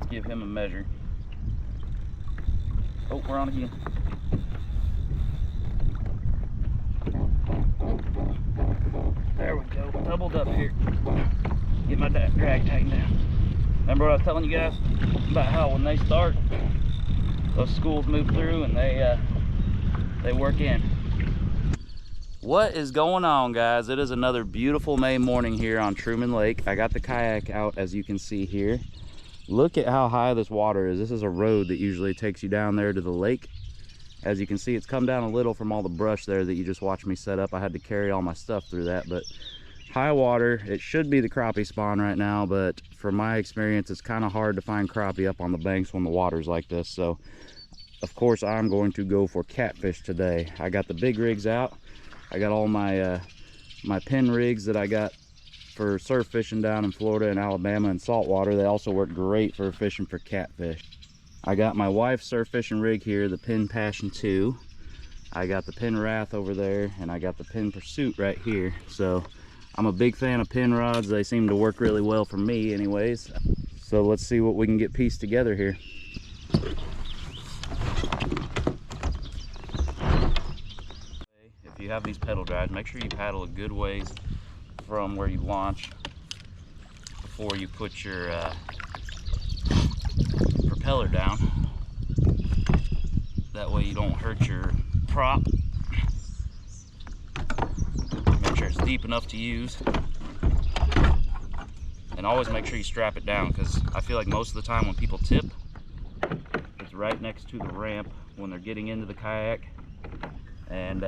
give him a measure. Oh, we're on again. There we go, doubled up here. Get my drag tightened down. Remember what I was telling you guys about how when they start, those schools move through and they work in. What is going on, guys? It is another beautiful May morning here on Truman Lake. I got the kayak out, as you can see here. Look at how high this water is. This is a road that usually takes you down there to the lake. As you can see, it's come down a little from all the brush there that you just watched me set up. I had to carry all my stuff through that, but high water. It should be the crappie spawn right now, but from my experience, it's kind of hard to find crappie up on the banks when the water's like this. So of course I'm going to go for catfish today. I got the big rigs out. I got all my my pin rigs that I got for surf fishing down in Florida and Alabama and saltwater. They also work great for fishing for catfish. I got my wife's surf fishing rig here, the Pin Passion 2. I got the Pin Wrath over there, and I got the Pin Pursuit right here. So I'm a big fan of pin rods. They seem to work really well for me anyways. So let's see what we can get pieced together here. If you have these pedal drives, make sure you paddle a good ways from where you launch before you put your propeller down. That way you don't hurt your prop. Make sure it's deep enough to use. And always make sure you strap it down, because I feel like most of the time when people tip, it's right next to the ramp when they're getting into the kayak and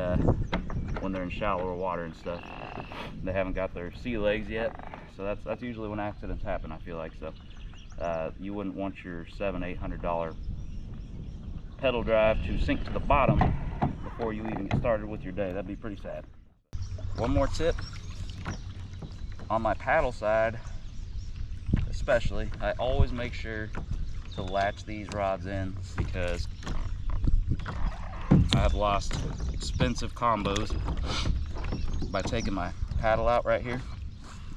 when they're in shallower water and stuff. They haven't got their sea legs yet, so that's usually when accidents happen, I feel like. So you wouldn't want your $700-800 pedal drive to sink to the bottom before you even get started with your day. That'd be pretty sad. One more tip, on my paddle side especially, I always make sure to latch these rods in, because I have lost expensive combos by taking my paddle out right here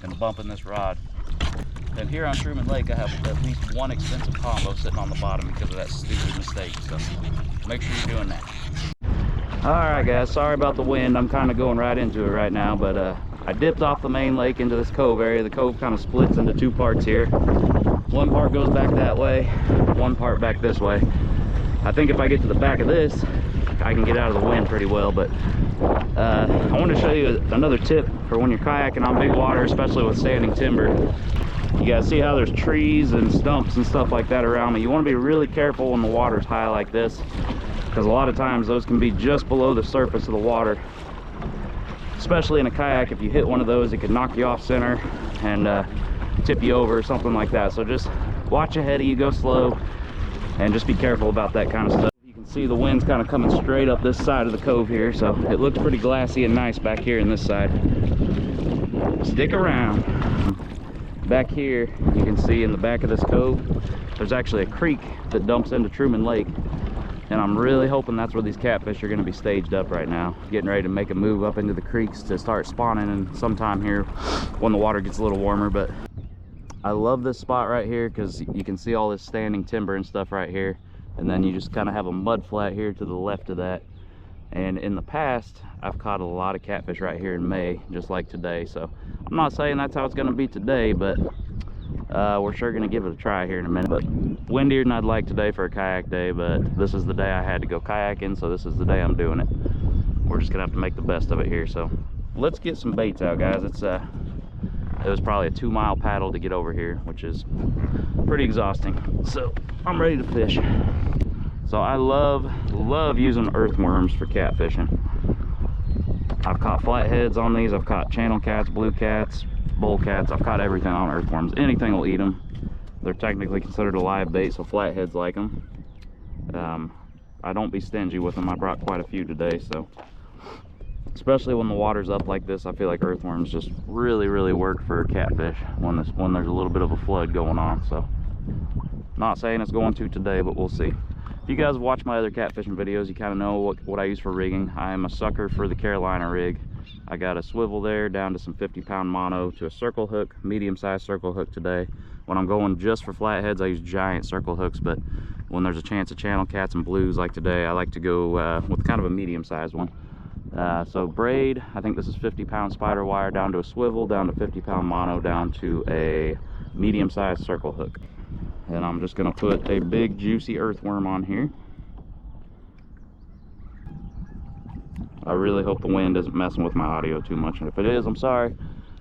and bumping this rod. And here on Truman Lake, I have at least one expensive combo sitting on the bottom because of that stupid mistake. So make sure you're doing that. All right, guys, sorry about the wind. I'm kind of going right into it right now, but I dipped off the main lake into this cove area. The cove kind of splits into two parts here. One part goes back that way, one part back this way. I think if I get to the back of this, I can get out of the wind pretty well. But I want to show you another tip for when you're kayaking on big water, especially with standing timber. You guys see how there's trees and stumps and stuff like that around me. You want to be really careful when the water's high like this, because a lot of times those can be just below the surface of the water. Especially in a kayak, if you hit one of those, it could knock you off center and tip you over or something like that. So just watch ahead of you, go slow, and just be careful about that kind of stuff. You can see the wind's kind of coming straight up this side of the cove here, so it looks pretty glassy and nice back here in this side. Stick around. Back here, you can see in the back of this cove, there's actually a creek that dumps into Truman Lake. And I'm really hoping that's where these catfish are going to be staged up right now, getting ready to make a move up into the creeks to start spawning in sometime here when the water gets a little warmer. But I love this spot right here because you can see all this standing timber and stuff right here, and then you just kind of have a mud flat here to the left of that. And in the past, I've caught a lot of catfish right here in May, just like today. So I'm not saying that's how it's going to be today, but we're sure going to give it a try here in a minute. But windier than I'd like today for a kayak day, but this is the day I had to go kayaking, so this is the day I'm doing it. We're just gonna have to make the best of it here. So let's get some baits out, guys. It was probably a 2-mile paddle to get over here, which is pretty exhausting. So I'm ready to fish. So I love using earthworms for catfishing. I've caught flatheads on these. I've caught channel cats, blue cats, bull cats. I've caught everything on earthworms. Anything will eat them. They're technically considered a live bait, so flatheads like them. I don't be stingy with them. I brought quite a few today, so especially when the water's up like this, I feel like earthworms just really work for catfish when there's a little bit of a flood going on. So not saying it's going to today, but we'll see. If you guys watch my other catfishing videos, you kind of know what I use for rigging. I am a sucker for the Carolina rig. I got a swivel there down to some 50-pound mono to a circle hook, medium-sized circle hook today. When I'm going just for flatheads, I use giant circle hooks, but when there's a chance of channel cats and blues like today, I like to go with kind of a medium-sized one. So braid, I think this is 50-pound spider wire down to a swivel, down to 50-pound mono, down to a medium-sized circle hook. And I'm just gonna put a big juicy earthworm on here. I really hope the wind isn't messing with my audio too much, and if it is, I'm sorry.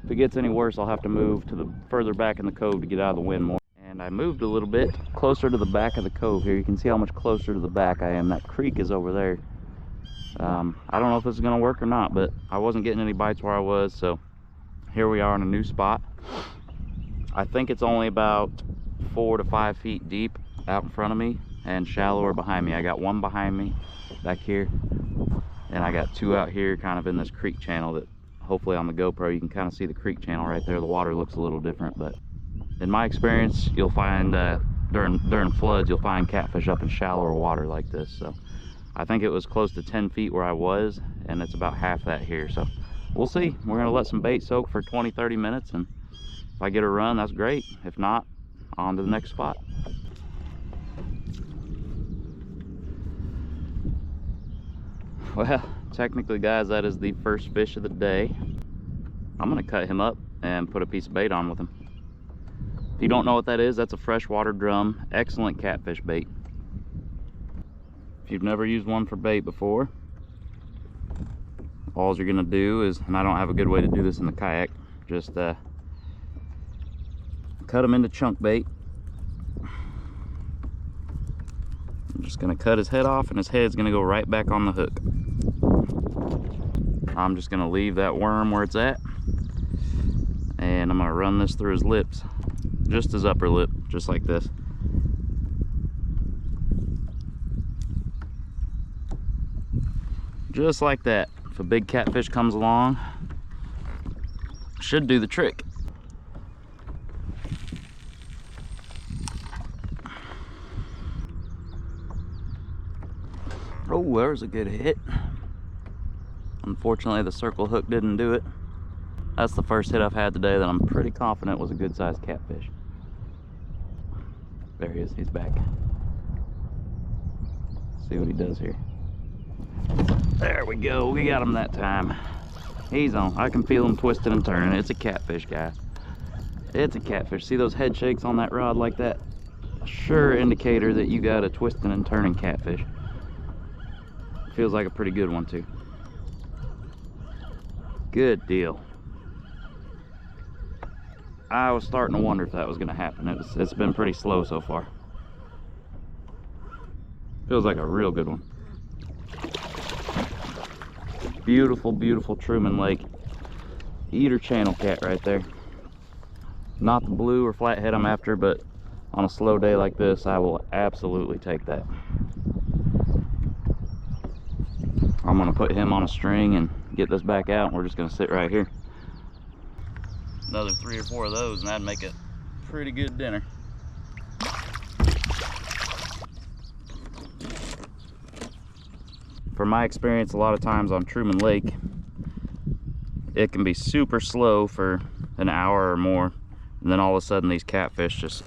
If it gets any worse, I'll have to move to the further back in the cove to get out of the wind more. And I moved a little bit closer to the back of the cove here. You can see how much closer to the back I am. That creek is over there. I don't know if this is gonna work or not, but I wasn't getting any bites where I was, so here we are in a new spot. I think it's only about 4 to 5 feet deep out in front of me and shallower behind me. I got one behind me back here, and I got two out here kind of in this creek channel that hopefully on the GoPro you can kind of see the creek channel right there. The water looks a little different, but in my experience you'll find during floods you'll find catfish up in shallower water like this. So I think it was close to 10 feet where I was, and it's about half that here. So we'll see. We're gonna let some bait soak for 20-30 minutes, and if I get a run, that's great. If not, on to the next spot. Well, technically guys, that is the first fish of the day. I'm gonna cut him up and put a piece of bait on with him. If you don't know what that is, that's a freshwater drum. Excellent catfish bait. If you've never used one for bait before, all you're gonna do is, and I don't have a good way to do this in the kayak, just cut them into chunk bait. I'm just gonna cut his head off, and his head's gonna go right back on the hook. I'm just gonna leave that worm where it's at, and I'm gonna run this through his lips, just his upper lip, just like this. Just like that. If a big catfish comes along, should do the trick. Oh, there's a good hit. Unfortunately, the circle hook didn't do it. That's the first hit I've had today that I'm pretty confident was a good sized catfish. There he is, he's back. See what he does here. There we go, we got him that time. He's on. I can feel him twisting and turning. It's a catfish, guys. It's a catfish. See those head shakes on that rod like that? Sure indicator that you got a twisting and turning catfish. Feels like a pretty good one too. Good deal. I was starting to wonder if that was gonna happen. It's been pretty slow so far. Feels like a real good one. Beautiful, beautiful Truman Lake eater channel cat right there. Not the blue or flathead I'm after, but on a slow day like this, I will absolutely take that. I'm gonna put him on a string and get this back out, and we're just gonna sit right here. Another 3 or 4 of those, and that'd make it pretty good dinner. From my experience, a lot of times on Truman Lake, it can be super slow for an hour or more, and then all of a sudden these catfish just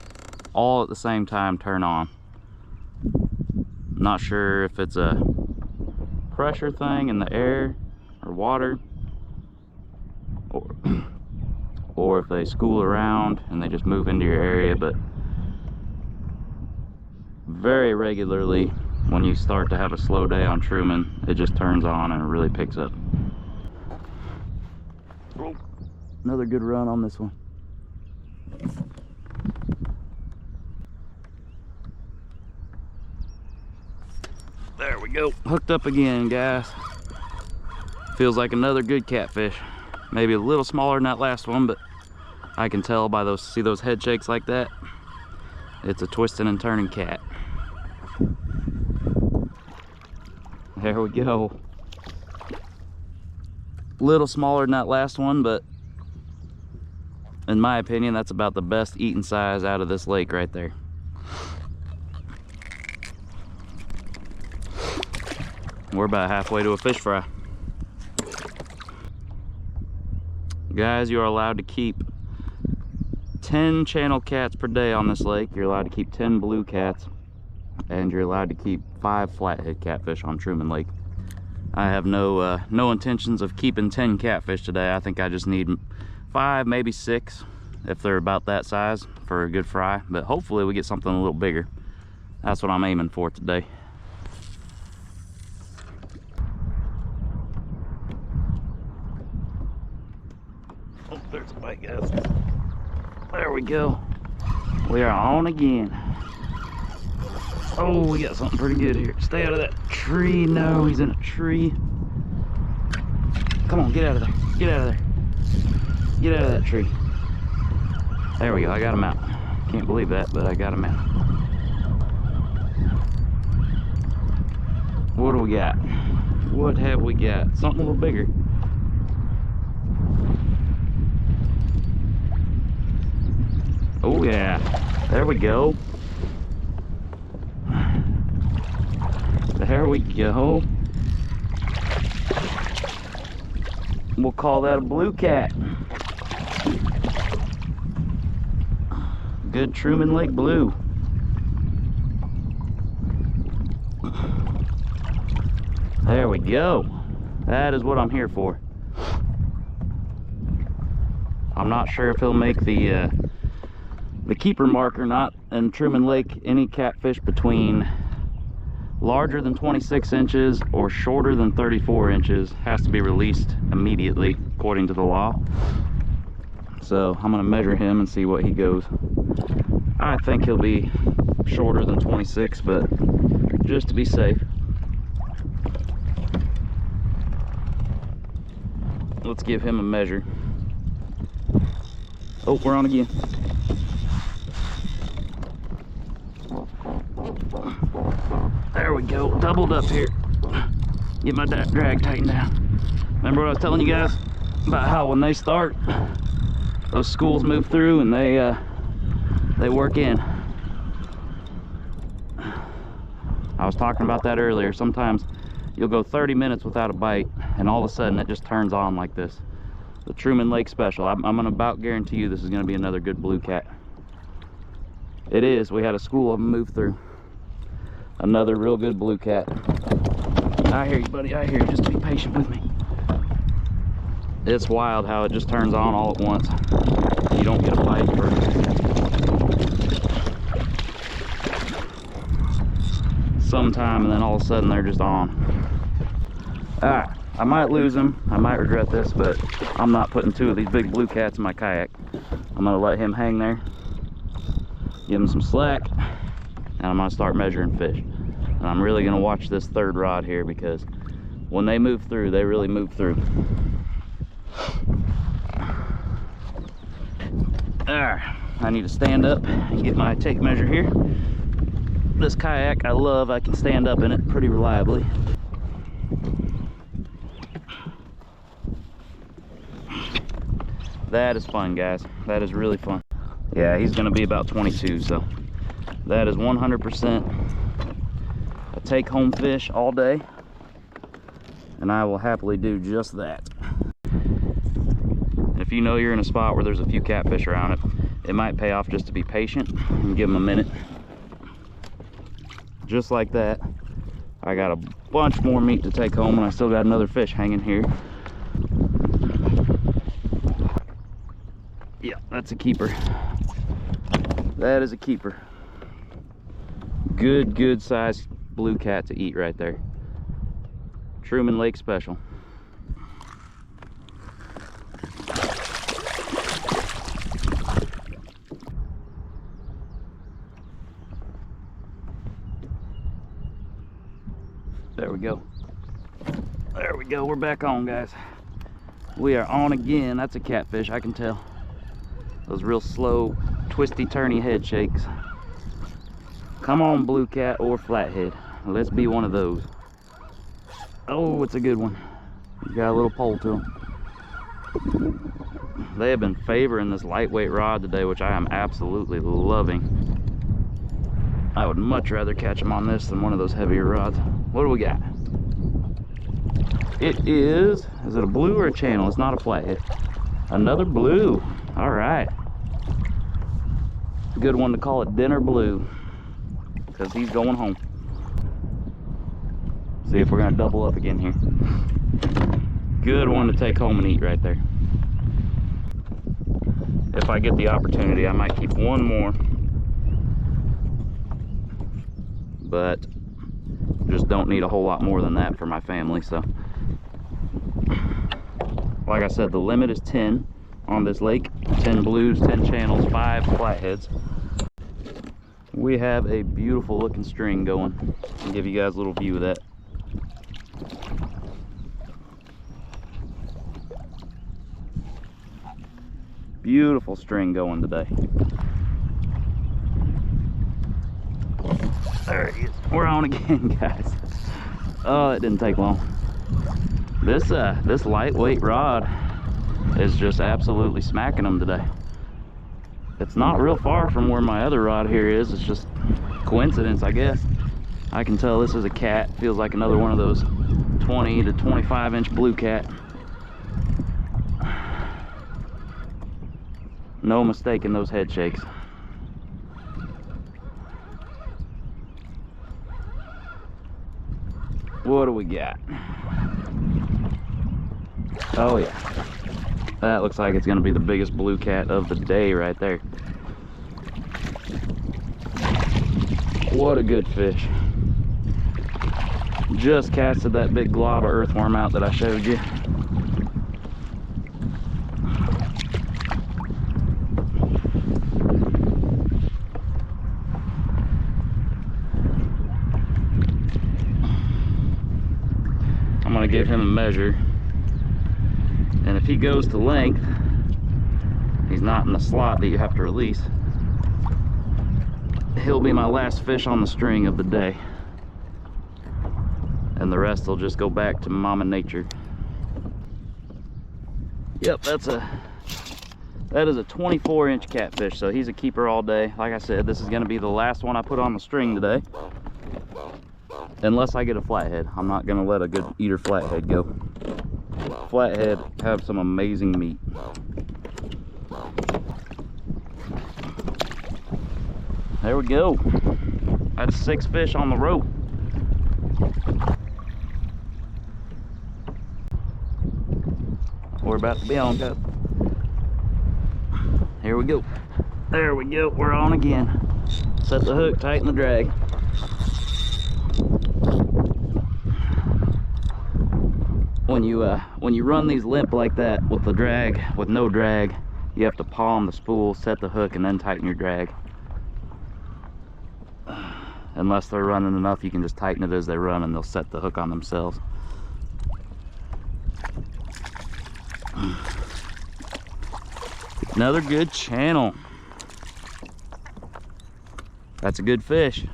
all at the same time turn on. Not sure if it's a pressure thing in the air or water, or if they school around and they just move into your area, but very regularly when you start to have a slow day on Truman, it just turns on and it really picks up. Another good run on this one. There we go, hooked up again, guys. Feels like another good catfish. Maybe a little smaller than that last one, but I can tell by those, see those head shakes like that? It's a twisting and turning cat. There we go. Little smaller than that last one, but in my opinion, that's about the best eating size out of this lake right there. We're about halfway to a fish fry. Guys, you are allowed to keep 10 channel cats per day on this lake. You're allowed to keep 10 blue cats, and you're allowed to keep 5 flathead catfish on Truman Lake. I have no intentions of keeping 10 catfish today. I think I just need 5, maybe 6, if they're about that size, for a good fry. But hopefully we get something a little bigger. That's what I'm aiming for today. Oh, there's a bite, guys. There we go. We are on again. Oh, we got something pretty good here. Stay out of that tree. No, he's in a tree. Come on, get out of there. Get out of there. Get out of that tree. There we go. I got him out. Can't believe that, but I got him out. What do we got? What have we got? Something a little bigger. Oh yeah. There we go. There we go. We'll call that a blue cat. Good Truman Lake blue. There we go. That is what I'm here for. I'm not sure if he'll make the keeper mark or not. In Truman Lake, any catfish between larger than 26 inches or shorter than 34 inches has to be released immediately according to the law. So I'm going to measure him and see what he goes. I think he'll be shorter than 26, but just to be safe, let's give him a measure. Oh, we're on again. There we go, doubled up here. Get my drag tightened down. Remember what I was telling you guys about how when they start, those schools move through and they work in. I was talking about that earlier. Sometimes you'll go 30 minutes without a bite, and all of a sudden it just turns on like this. The Truman Lake special. I'm gonna about guarantee you this is gonna be another good blue cat. It is. We had a school of them move through. Another real good blue cat. I hear you, buddy. I hear you. Just be patient with me. It's wild how it just turns on all at once. You don't get a bite for some time, and then all of a sudden they're just on. Alright, I might lose them. I might regret this, but I'm not putting 2 of these big blue cats in my kayak. I'm going to let him hang there, give him some slack, and I'm going to start measuring fish. And I'm really going to watch this third rod here, because when they move through, they really move through. Alright, I need to stand up and get my tape measure here. This kayak I love. I can stand up in it pretty reliably. That is fun, guys. That is really fun. Yeah, he's going to be about 22, so that is 100% a take-home fish all day, and I will happily do just that. If you know you're in a spot where there's a few catfish around it might pay off just to be patient and give them a minute. Just like that. I got a bunch more meat to take home, and I still got another fish hanging here. Yeah, that's a keeper. That is a keeper. Good sized blue cat to eat right there. Truman Lake special. There we go. There we go. We're back on, guys. We are on again. That's a catfish, I can tell. Those real slow, twisty, turny head shakes. Come on, blue cat or flathead. Let's be one of those. Oh, it's a good one. He's got a little pole to him. They have been favoring this lightweight rod today, which I am absolutely loving. I would much rather catch them on this than one of those heavier rods. What do we got? It is it a blue or a channel? It's not a flathead. Another blue. All right. Good one to call it dinner blue, because he's going home. See if we're gonna double up again here. Good one to take home and eat right there. If I get the opportunity, I might keep one more, but just don't need a whole lot more than that for my family. So like I said, the limit is 10 on this lake. 10 blues, 10 channels, 5 flatheads. We have a beautiful looking string going. I'll give you guys a little view of that. Beautiful string going today. There he is. We're on again, guys. Oh, it didn't take long. This lightweight rod is just absolutely smacking them today. It's not real far from where my other rod here is. It's just coincidence, I guess. I can tell this is a cat. Feels like another one of those 20 to 25 inch blue cat. No mistake in those head shakes. What do we got? Oh yeah. That looks like it's gonna be the biggest blue cat of the day right there. What a good fish. Just casted that big glob of earthworm out that I showed you. I'm gonna give him a measure, and if he goes to length, he's not in the slot that you have to release, he'll be my last fish on the string of the day, and the rest will just go back to Mama Nature. Yep, that is a 24 inch catfish, so he's a keeper all day. Like I said, this is going to be the last one I put on the string today, unless I get a flathead. I'm not going to let a good eater flathead go. Flathead have some amazing meat. There we go. That's 6 fish on the rope. We're about to be on, guys. Here we go. There we go. We're on again. Set the hook, tighten the drag. When you run these limp like that with the drag, with no drag, you have to palm the spool, set the hook, and then tighten your drag. Unless they're running enough, you can just tighten it as they run and they'll set the hook on themselves. Another good channel. That's a good fish.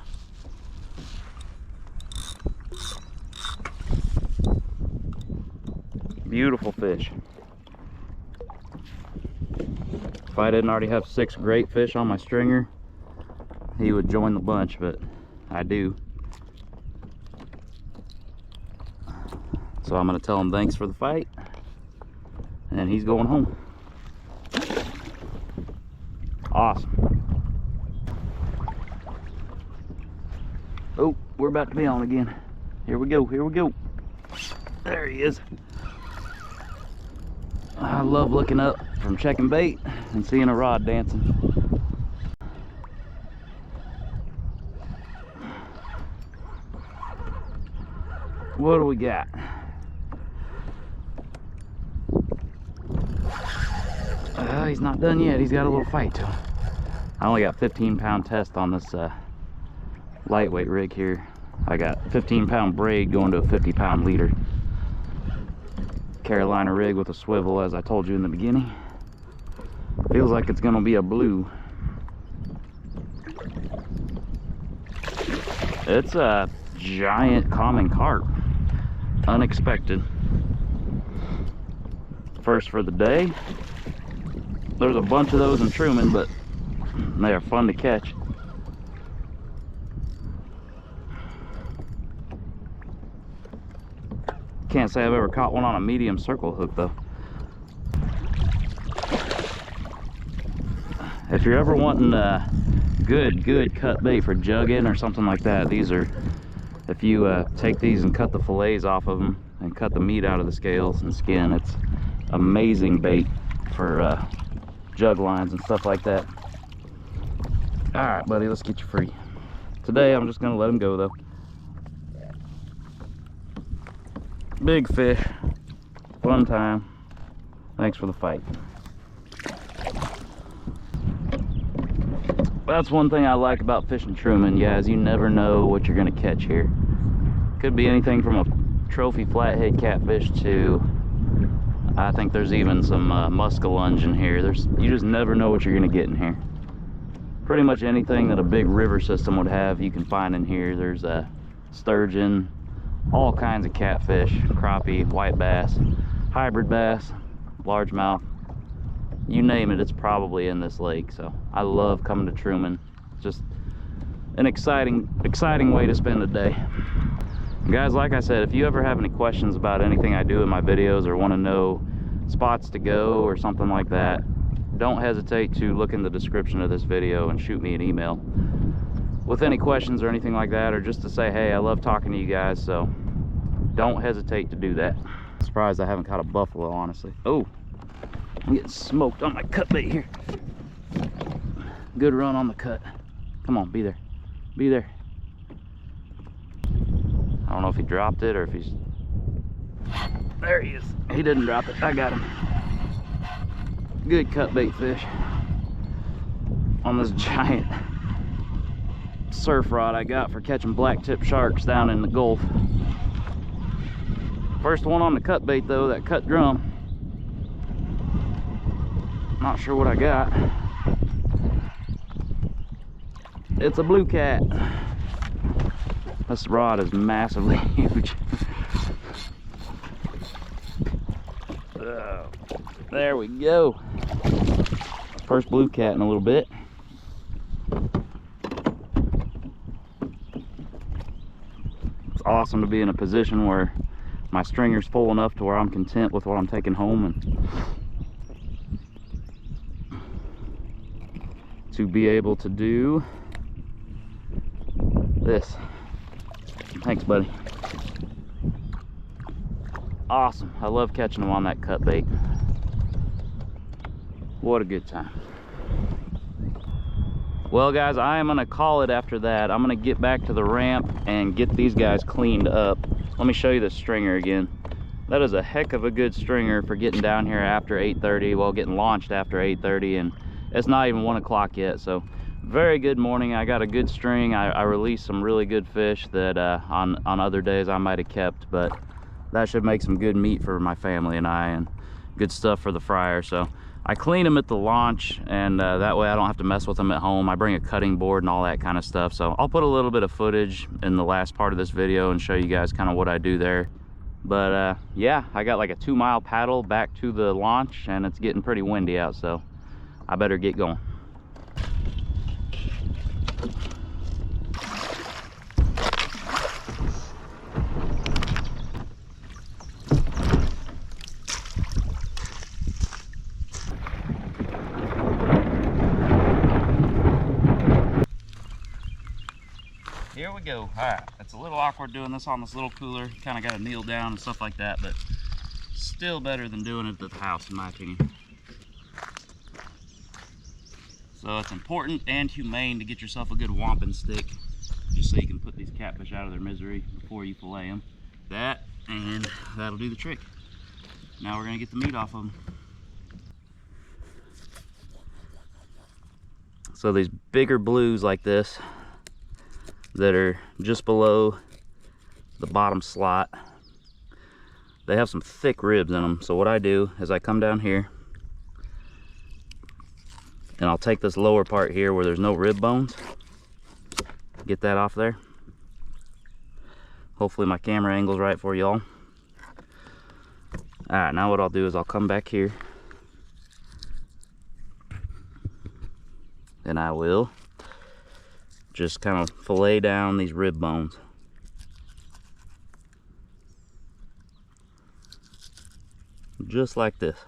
Beautiful fish. If I didn't already have 6 great fish on my stringer, he would join the bunch, but I do. So I'm going to tell him thanks for the fight, and he's going home. Awesome. Oh, we're about to be on again. Here we go, here we go. There he is. I love looking up from checking bait and seeing a rod dancing. What do we got? He's not done yet. He's got a little fight to him. I only got 15-pound test on this lightweight rig here. I got 15-pound braid going to a 50-pound leader. Carolina rig with a swivel, as I told you in the beginning. Feels like it's gonna be a blue. It's a giant common carp. Unexpected. First for the day. There's a bunch of those in Truman, but they are fun to catch. Can't say I've ever caught one on a medium circle hook though. if you're ever wanting good cut bait for jugging or something like that, these are, if you take these and cut the fillets off of them and cut the meat out of the scales and skin, it's amazing bait for jug lines and stuff like that. All right, buddy, let's get you free. Today I'm just gonna let him go though. Big fish, fun time. Thanks for the fight. That's one thing I like about fishing Truman, guys. You never know what you're gonna catch here. Could be anything from a trophy flathead catfish to, I think there's even some muskellunge in here. You just never know what you're gonna get in here. Pretty much anything that a big river system would have, you can find in here. There's a sturgeon, all kinds of catfish, crappie, white bass, hybrid bass, largemouth. You name it, it's probably in this lake. So I love coming to Truman. Just an exciting way to spend the day. Guys, like I said, if you ever have any questions about anything I do in my videos or want to know spots to go or something like that, don't hesitate to look in the description of this video and shoot me an email with any questions or anything like that, or just to say, hey, I love talking to you guys. So don't hesitate to do that. I'm surprised I haven't caught a buffalo, honestly. Oh, I'm getting smoked on my cut bait here. Good run on the cut. Come on, be there. Be there. I don't know if he dropped it or if he's... There he is. He didn't drop it. I got him. Good cut bait fish on this giant surf rod I got for catching black tip sharks down in the Gulf. First one on the cut bait though, that cut drum. Not sure what I got. It's a blue cat. This rod is massively huge. There we go. First blue cat in a little bit. It's awesome to be in a position where my stringer's full enough to where I'm content with what I'm taking home, and to be able to do this. Thanks, buddy. Awesome. I love catching them on that cut bait. What a good time. Well, guys, I am gonna call it after that. I'm gonna get back to the ramp and get these guys cleaned up. Let me show you the stringer again. That is a heck of a good stringer for getting down here after 8:30, well, getting launched after 8:30, and it's not even 1 o'clock yet. So very good morning. I got a good string. I released some really good fish that on other days I might have kept, but that should make some good meat for my family and I, and good stuff for the fryer. So I clean them at the launch, and that way I don't have to mess with them at home. I bring a cutting board and all that kind of stuff. So I'll put a little bit of footage in the last part of this video and show you guys kind of what I do there. But yeah, I got like a 2-mile paddle back to the launch, and it's getting pretty windy out, so I better get going. Here we go. All right, it's a little awkward doing this on this little cooler. Kind of got to kneel down and stuff like that, but still better than doing it at the house, in my opinion. So it's important and humane to get yourself a good wamping stick, just so you can put these catfish out of their misery before you fillet them. That, and that'll do the trick. Now we're gonna get the meat off of them. So these bigger blues like this, that are just below the bottom slot, they have some thick ribs in them. So what I do is I come down here and I'll take this lower part here where there's no rib bones, get that off there. Hopefully my camera angle's right for y'all. All right, now what I'll do is I'll come back here and I will just kind of fillet down these rib bones. Just like this.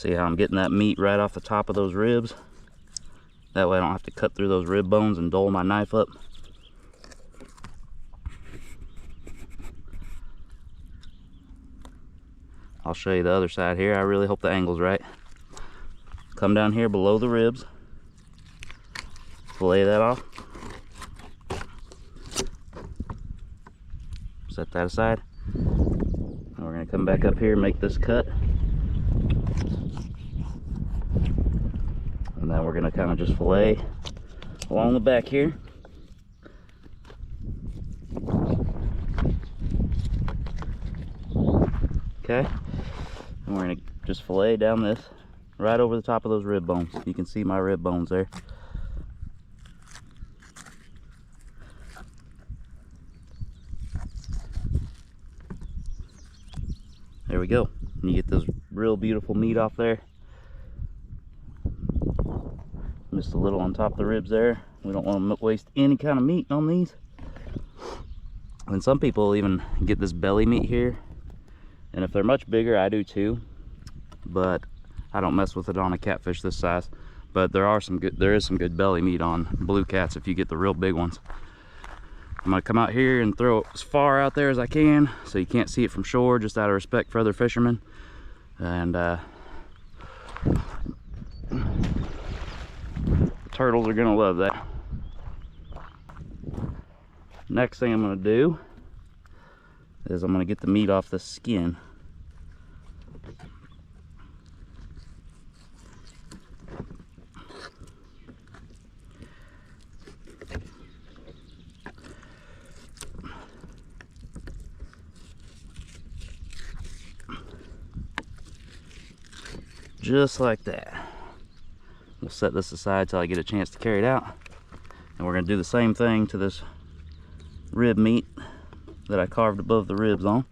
See how I'm getting that meat right off the top of those ribs? That way I don't have to cut through those rib bones and dull my knife up. I'll show you the other side here. I really hope the angle's right. Come down here below the ribs. Fillet that off. Set that aside. And we're gonna come back up here and make this cut. And then we're gonna kind of just fillet along the back here. Okay, and we're gonna just fillet down this right over the top of those rib bones. You can see my rib bones there. There we go. And you get this real beautiful meat off there. Just a little on top of the ribs there. We don't want to waste any kind of meat on these. And some people even get this belly meat here. And if they're much bigger, I do too. But I don't mess with it on a catfish this size. But there is some good belly meat on blue cats if you get the real big ones. I'm gonna come out here and throw it as far out there as I can so you can't see it from shore, just out of respect for other fishermen. And the turtles are gonna love that. Next thing I'm gonna do is I'm gonna get the meat off the skin. Just like that. We'll set this aside till I get a chance to carry it out. And we're gonna do the same thing to this rib meat that I carved above the ribs on.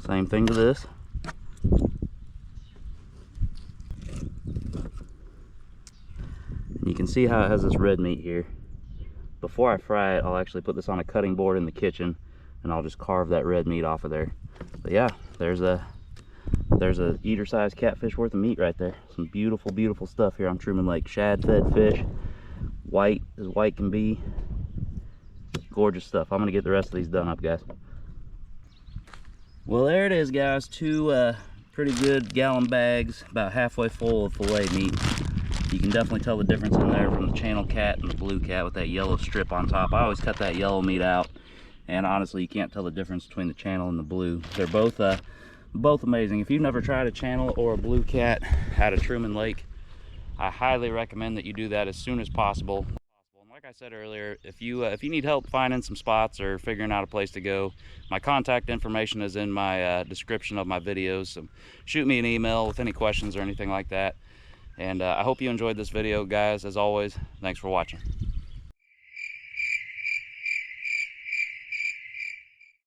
Same thing to this. And you can see how it has this red meat here. Before I fry it, I'll actually put this on a cutting board in the kitchen and I'll just carve that red meat off of there. But yeah, there's a eater sized catfish worth of meat right there. Some beautiful, beautiful stuff here on Truman Lake. Shad fed fish, white as white can be. Gorgeous stuff. I'm gonna get the rest of these done up, guys. Well, there it is, guys. Two pretty good gallon bags, about halfway full of filet meat. You can definitely tell the difference in there from the channel cat and the blue cat with that yellow strip on top. I always cut that yellow meat out, and honestly you can't tell the difference between the channel and the blue. They're both amazing. If you've never tried a channel or a blue cat out of Truman Lake, I highly recommend that you do that as soon as possible. And like I said earlier, if you need help finding some spots or figuring out a place to go, my contact information is in my description of my videos. So shoot me an email with any questions or anything like that. And I hope you enjoyed this video, guys. As always, thanks for watching.